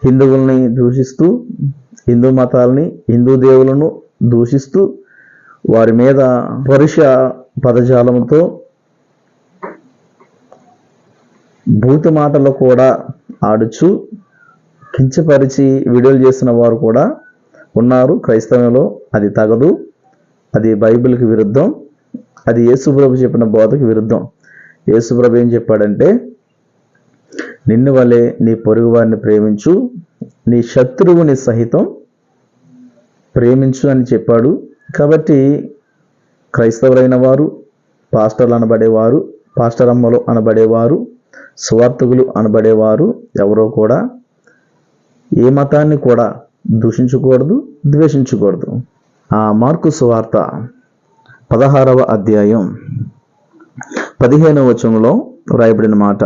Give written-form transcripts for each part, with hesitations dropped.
హిందువుల్ని దూషిస్తూ, హిందూ మతాల్ని, హిందూ దేవులను దూషిస్తూ వారి మీద పరుష పదజాలంతో బూతు మాటలు కూడా ఆడుచు కించపరిచి వీడియోలు చేస్తున్న వారు కూడా ఉన్నారు క్రైస్తవంలో. అది తగదు, అది బైబిల్కి విరుద్ధం, అది యేసుప్రభు చెప్పిన బోధకు విరుద్ధం. యేసుప్రభు ఏం చెప్పాడంటే, నిన్ను వలె నీ పొరుగు వారిని ప్రేమించు, నీ శత్రువుని సహితం ప్రేమించు అని చెప్పాడు. కాబట్టి క్రైస్తవులైన వారు, పాస్టర్లు అనబడేవారు, పాస్టర్ అమ్మలు అనబడేవారు, సువార్థకులు అనబడేవారు ఎవరో కూడా ఏ మతాన్ని కూడా దూషించకూడదు, ద్వేషించకూడదు. ఆ మార్కు సువార్త 16వ అధ్యాయం 15వ వచనంలో వ్రాయబడిన మాట,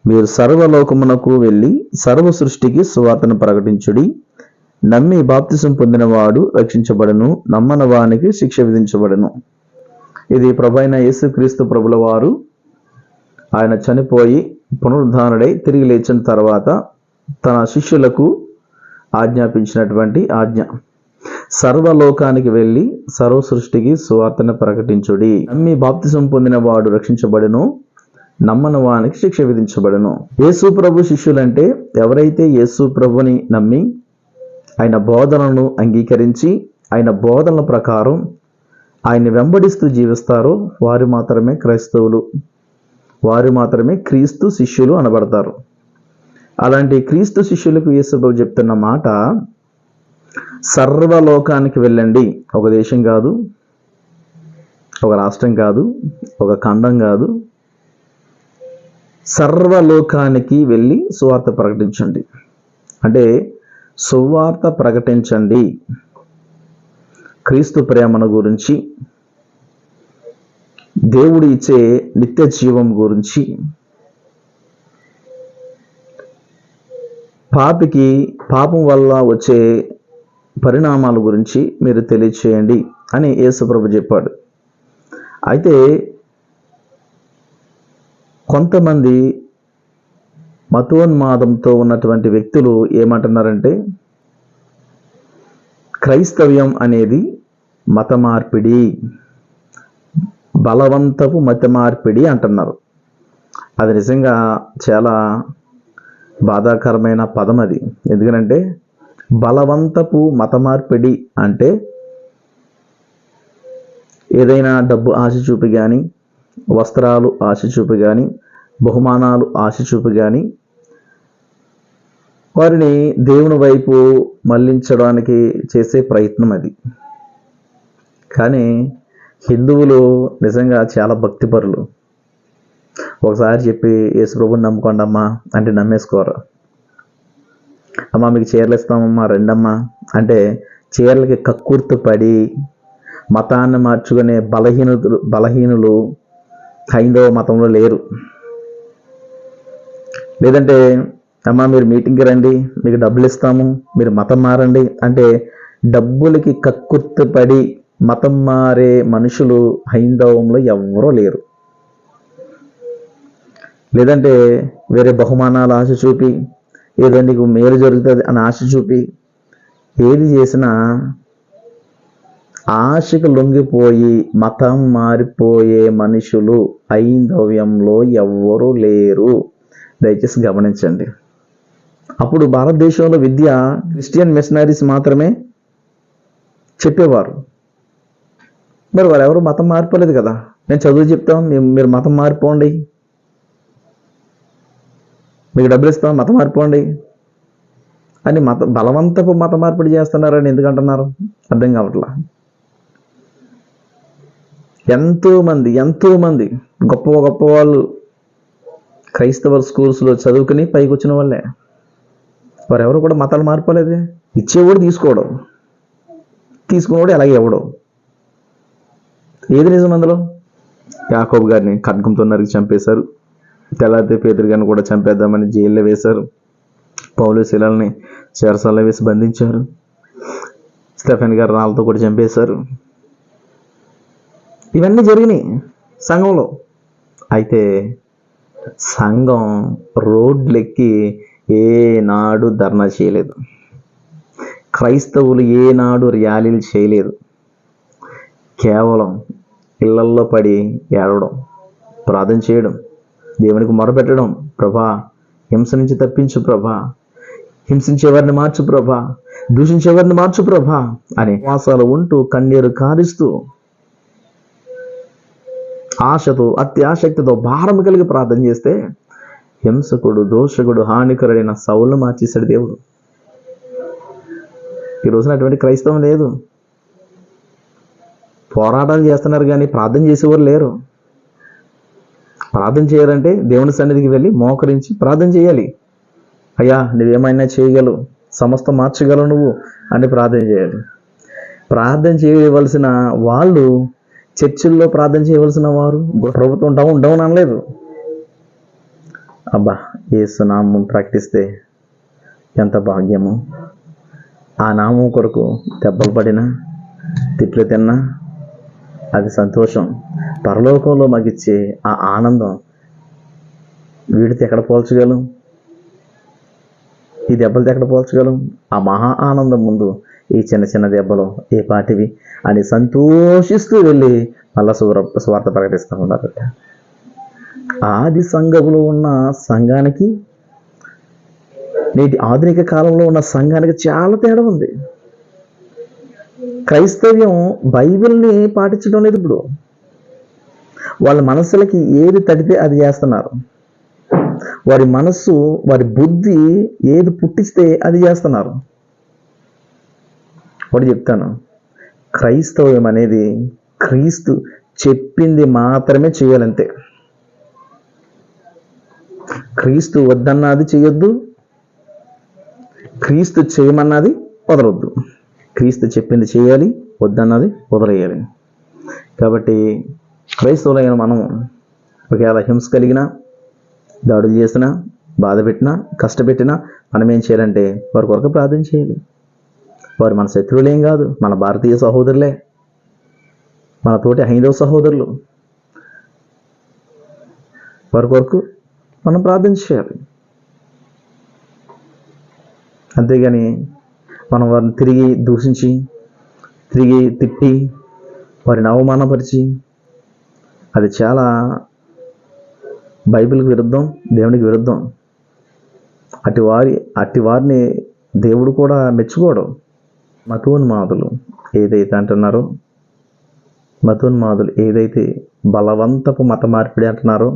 మీరు సర్వలోకమునకు వెళ్ళి సర్వ సృష్టికి సువార్తను ప్రకటించుడి. నమ్మి బాప్తిసం పొందినవాడు రక్షించబడను, నమ్మని వానికి శిక్ష విధించబడను. ఇది ప్రభువైన యేసుక్రీస్తు ప్రభుల వారు ఆయన చనిపోయి పునరుద్ధానుడై తిరిగి లేచిన తర్వాత తన శిష్యులకు ఆజ్ఞాపించినటువంటి ఆజ్ఞ. సర్వలోకానికి వెళ్ళి సర్వ సృష్టికి సువార్తను ప్రకటించుడి. నమ్మి బాప్తిసం పొందిన వాడు రక్షించబడును, నమ్మని వానికి శిక్ష విధించబడును. యేసు ప్రభు శిష్యులంటే ఎవరైతే యేసు ప్రభుని నమ్మి ఆయన బోధనలను అంగీకరించి ఆయన బోధనల ప్రకారం ఆయన్ని వెంబడిస్తూ జీవిస్తారో వారు మాత్రమే క్రైస్తవులు, వారు మాత్రమే క్రీస్తు శిష్యులు అనబడతారు. అలాంటి క్రీస్తు శిష్యులకు యేసు ప్రభు చెప్తున్న మాట, సర్వలోకానికి వెళ్ళండి. ఒక దేశం కాదు, ఒక రాష్ట్రం కాదు, ఒక ఖండం కాదు, సర్వలోకానికి వెళ్ళి సువార్త ప్రకటించండి. అంటే సువార్త ప్రకటించండి, క్రీస్తు ప్రేమను గురించి, దేవుడు ఇచ్చే నిత్య జీవం గురించి, పాపం వల్ల వచ్చే పరిణామాల గురించి మీరు తెలియచేయండి అని యేసుప్రభు చెప్పాడు. అయితే కొంతమంది మతోన్మాదంతో ఉన్నటువంటి వ్యక్తులు ఏమంటున్నారంటే, క్రైస్తవ్యం అనేది మత మార్పిడి, బలవంతపు మత మార్పిడి అంటున్నారు. అది నిజంగా చాలా బాధాకరమైన పదం అది. ఎందుకంటే బలవంతపు మత మార్పిడి అంటే ఏదైనా డబ్బు ఆశ చూపి కానీ, వస్త్రాలు ఆశ చూపి కానీ, బహుమానాలు ఆశ చూపి కానీ వారిని దేవుని వైపు మళ్లించడానికి చేసే ప్రయత్నం అది. కానీ హిందువులు నిజంగా చాలా భక్తిపరులు. ఒకసారి చెప్పి యేసుప్రభుని నమ్ముకోండి అమ్మా అంటే నమ్మేసుకోరు. అమ్మా మీకు చీరలు ఇస్తామమ్మా రెండమ్మా అంటే చీరలకి కక్కుర్తి పడి మతాన్ని మార్చుకునే బలహీనులు హైందవ మతంలో లేరు. లేదంటే అమ్మా మీరు మీటింగ్కి రండి, మీకు డబ్బులు ఇస్తాము, మీరు మతం మారండి అంటే డబ్బులకి కక్కుర్తి పడి మతం మారే మనుషులు హైందవంలో ఎవ్వరూ లేరు. లేదంటే వేరే బహుమానాలు ఆశ చూపి, ఏదో నీకు మేలు జరుగుతుంది అని ఆశ చూపి ఏది చేసినా ఆశకు లొంగిపోయి మతం మారిపోయే మనుషులు హైందవ్యంలో ఎవ్వరూ లేరు. దయచేసి గమనించండి. అప్పుడు భారతదేశంలో విద్య క్రిస్టియన్ మిషనరీస్ మాత్రమే చెప్పేవారు. మరి వారు ఎవరు మతం మారిపోలేదు కదా. నేను చదువు చెప్తాం, మీరు మతం మారిపోండి, మీకు డబ్బులు ఇస్తాం, మతం మారిపోండి అని బలవంతపు మత మార్పిడి చేస్తున్నారని ఎందుకంటున్నారు అర్థం కావట్లా. ఎంతోమంది గొప్ప వాళ్ళు క్రైస్తవ స్కూల్స్లో చదువుకుని పైకి వచ్చిన వాళ్ళే. వారెవరు కూడా మతాలు మారిపోలేదే. ఇచ్చేవాడు తీసుకోవడం, తీసుకునేవాడు అలాగే ఇవ్వడం. ఏది నిజం అందులో? యాకోబు గారిని ఖడ్గంతో నరికి చంపేశారు. తెల్లారితే పేతురు గారిని కూడా చంపేద్దామని జైల్లో వేశారు. పౌలు శీలల్ని చెరసాలలో వేసి బంధించారు. స్టెఫెన్ గారు రాళ్ళతో కూడా చంపేశారు. ఇవన్నీ జరిగినాయి సంఘంలో. అయితే సంఘం రోడ్లెక్కి ఏనాడు ధర్నా చేయలేదు. క్రైస్తవులు ఏనాడు ర్యాలీలు చేయలేదు. కేవలం ఇళ్లల్లో పడి ఏడవడం, ప్రార్థన చేయడం, దేవునికి మొరపెట్టడం, ప్రభా హింస నుంచి తప్పించు ప్రభా, హింసించేవారిని మార్చు ప్రభా, దూషించేవారిని మార్చు ప్రభా అని ఉపవాసాలు ఉంటూ కన్నీరు కారుస్తూ ఆశతో అత్యాసక్తితో భారం కలిగి ప్రార్థన చేస్తే హింసకుడు, దోషకుడు, హానికరుడైన సౌలును మార్చేశాడు దేవుడు. ఈ రోజున అటువంటి క్రైస్తవం లేదు. పోరాటాలు చేస్తున్నారు కానీ ప్రార్థన చేసేవారు లేరు. ప్రార్థన చేయాలంటే దేవుని సన్నిధికి వెళ్ళి మోకరించి ప్రార్థన చేయాలి. అయ్యా నువ్వేమైనా చేయగలవు, సమస్తం మార్చగలవు నువ్వు అని ప్రార్థన చేయాలి. ప్రార్థన చేయవలసిన వాళ్ళు చర్చిల్లో ప్రార్థన చేయవలసిన వారు ప్రభుత్వం డౌన్ అనలేదు. అబ్బా యేసు నామం ప్రకటిస్తే ఎంత భాగ్యము. ఆ నామం కొరకు దెబ్బలు పడినా తిట్లు తిన్నా అది సంతోషం. పరలోకంలో మగిచ్చే ఆ ఆనందం వీడితో ఎక్కడ పోల్చగలం? ఈ దెబ్బలతో ఎక్కడ పోల్చగలం? ఆ మహా ఆనందం ముందు ఈ చిన్న చిన్న దెబ్బలు ఏ పాటివి అని సంతోషిస్తూ వెళ్ళి మళ్ళా స్వార్థ ప్రకటిస్తూ ఉన్నారట. ఆది సంఘములో ఉన్న సంఘానికి నేటి ఆధునిక కాలంలో ఉన్న సంఘానికి చాలా తేడా ఉంది. క్రైస్తవ్యం బైబిల్ని పాటించడం లేదు. ఇప్పుడు వాళ్ళ మనసులకి ఏది తడితే అది చేస్తున్నారు. వారి మనస్సు, వారి బుద్ధి ఏది పుట్టిస్తే అది చేస్తున్నారు. ఒకటి చెప్తాను, క్రైస్తవ్యం అనేది క్రీస్తు చెప్పింది మాత్రమే చేయాలంతే. క్రీస్తు వద్దన్నది చేయొద్దు, క్రీస్తు చేయమన్నది వదలొద్దు. క్రీస్తు చెప్పింది చేయాలి, వద్దన్నది వదిలేయాలి. కాబట్టి క్రైస్తవులైన మనం ఒకవేళ హింస కలిగినా, దాడులు చేసినా, బాధ పెట్టినా, కష్టపెట్టినా మనం ఏం చేయాలంటే వారి కొరకు ప్రార్థన చేయాలి. వారు మన శత్రువులేం కాదు, మన భారతీయ సహోదరులే, మన తోటి హైందవ సహోదరులు. వారి కొరకు మనం ప్రార్థన చేయాలి. అంతేగాని మనం వారిని తిరిగి దూషించి, తిరిగి తిట్టి, వారిని అవమానపరిచి అది చాలా బైబిల్కి విరుద్ధం, దేవునికి విరుద్ధం. అట్టి వారిని దేవుడు కూడా మెచ్చుకోవడం. మతోన్మాదులు ఏదైతే అంటున్నారో, మతోన్మాదులు ఏదైతే బలవంతపు మత మార్పిడి అంటున్నారో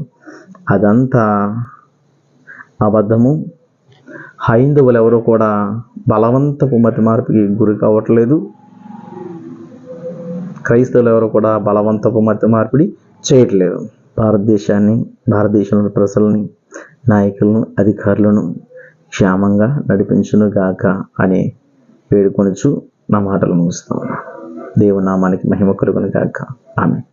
అదంతా అబద్ధము. హైందవులు ఎవరు కూడా బలవంతపు మత మార్పిడికి గురి కావట్లేదు. క్రైస్తవులు ఎవరు కూడా బలవంతపు మత మార్పిడి చేయట్లేదు. భారతదేశంలోని ప్రజలని, నాయకులను, అధికారులను క్షేమంగా నడిపించును గాక అని వేడుకొనుచు నా మాటలు ముగిస్తాను. దేవుని నామానికి మహిమ కలుగును గాక. ఆమేన్.